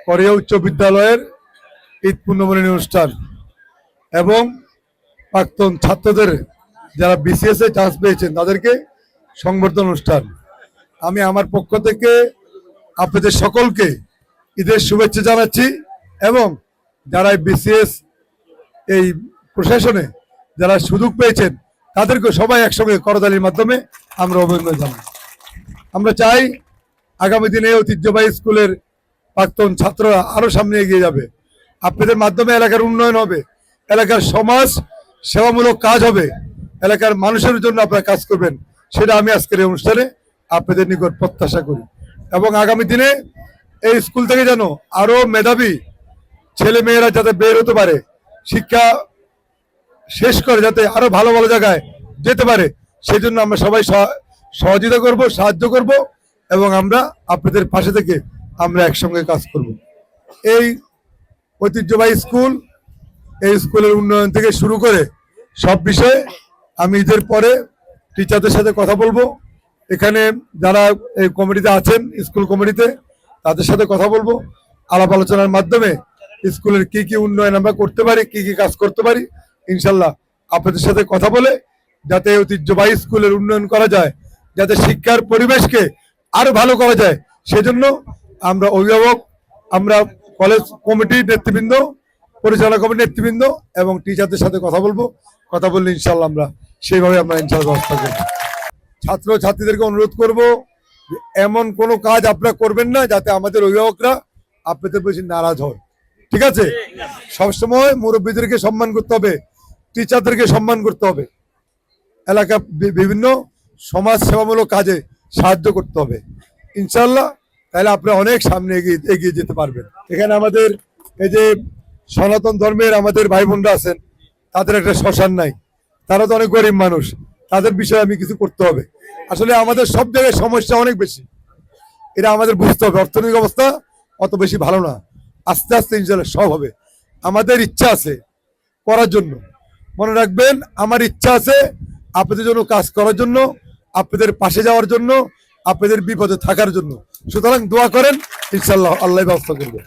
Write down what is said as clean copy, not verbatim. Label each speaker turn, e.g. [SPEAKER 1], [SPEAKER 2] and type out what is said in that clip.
[SPEAKER 1] করিয়া উচ্চ বিদ্যালয়ের ঈদ পুণ্যবরণী অনুষ্ঠান এবং প্রাক্তন ছাত্রদের যারা বিসিএস এ চান্স পেয়েছেন তাদেরকে সংবর্ধনা অনুষ্ঠান। আমি আমার পক্ষ থেকে আপনাদের সকলকে ঈদের শুভেচ্ছা জানাচ্ছি এবং যারা বিসিএস এই প্রশাসনে যারা সুযোগ পেয়েছেন তাদেরকে সবাই একসঙ্গে করতালির মাধ্যমে আমরা অভিনন্দন জানাই। আমরা চাই আগামী দিনে ঐতিহ্যবাহী স্কুলের প্রাক্তন ছাত্ররা আরো সামনে এগিয়ে যাবে। আপনাদের মাধ্যমে এলাকার উন্নয়ন হবে, এলাকার সমাজ সেবামূলক কাজ হবে, এলাকার মানুষের জন্য আপনারা কাজ করবেন, সেটা আমি আজকের এই অনুষ্ঠানে আপনাদের নিকট প্রত্যাশা করি। এবং আগামী দিনে এই স্কুল থেকে যেন আরো মেধাবী ছেলে মেয়েরা যাতে বের হতে পারে, শিক্ষা শেষ করে যাতে আরো ভালো ভালো জায়গায় যেতে পারে, সেই জন্য আমরা সবাই সহযোগিতা করব, সাহায্য করব এবং আমরা আপনাদের পাশে থেকে আমরা একসঙ্গে কাজ করব। এই ঐতিহ্যবাহী স্কুল, এই স্কুলের উন্নয়ন থেকে শুরু করে সব বিষয়ে আমি ঈদের পরে টিচারদের সাথে কথা বলবো। এখানে যারা এই কমিটিতে আছেন, স্কুল কমিটিতে, তাদের সাথে কথা বলবো। আলাপ আলোচনার মাধ্যমে স্কুলের কি কি উন্নয়ন আমরা করতে পারি, কি কি কাজ করতে পারি, ইনশাল্লাহ আপনাদের সাথে কথা বলে যাতে ঐতিহ্যবাহী স্কুলের উন্নয়ন করা যায়, যাতে শিক্ষার পরিবেশকে আরো ভালো করা যায়, সেজন্য আমরা অভিভাবক, আমরা কলেজ কমিটির নেতৃবৃন্দ, পরিচালনা কমিটির নেতৃবৃন্দ এবং টিচারদের সাথে কথা বলবো। কথা বললে ইনশাল্লাহ আমরা সেইভাবে আমরা ইনশাল্লাহ ব্যবস্থা করব। ছাত্র ছাত্রীদেরকে অনুরোধ করব এমন কোনো কাজ আপনারা করবেন না যাতে আমাদের অভিভাবকরা আপনাদের বেশি নারাজ হয়। ঠিক আছে? সবসময় মুরব্বীদেরকে সম্মান করতে হবে, টিচারদেরকে সম্মান করতে হবে, এলাকা বিভিন্ন সমাজ সেবামূলক কাজে সাহায্য করতে হবে ইনশাল্লাহ। তাহলে আপনারা অনেক সামনে এগিয়ে যেতে পারবেন। এখানে আমাদের এই যে সনাতন ধর্মের আমাদের ভাই বোনরা আছেন, তাদের একটা শ্মশান নাই, তারা তো অনেক গরিব মানুষ, তাদের বিষয়ে আমি কিছু করতে হবে। আসলে আমাদের সব জায়গায় সমস্যা অনেক বেশি, এটা আমাদের বুঝতে হবে। অর্থনৈতিক অবস্থা অত বেশি ভালো না, আস্তে আস্তে ইনশাল্লাহ সব হবে। আমাদের ইচ্ছা আছে করার জন্য, মনে রাখবেন আমার ইচ্ছা আছে আপনাদের জন্য কাজ করার জন্য, আপনাদের পাশে যাওয়ার জন্য, আপনাদের বিপদে থাকার জন্য। সুতরাং দোয়া করেন, ইনশাল্লাহ আল্লাহ ব্যবস্থা করবে।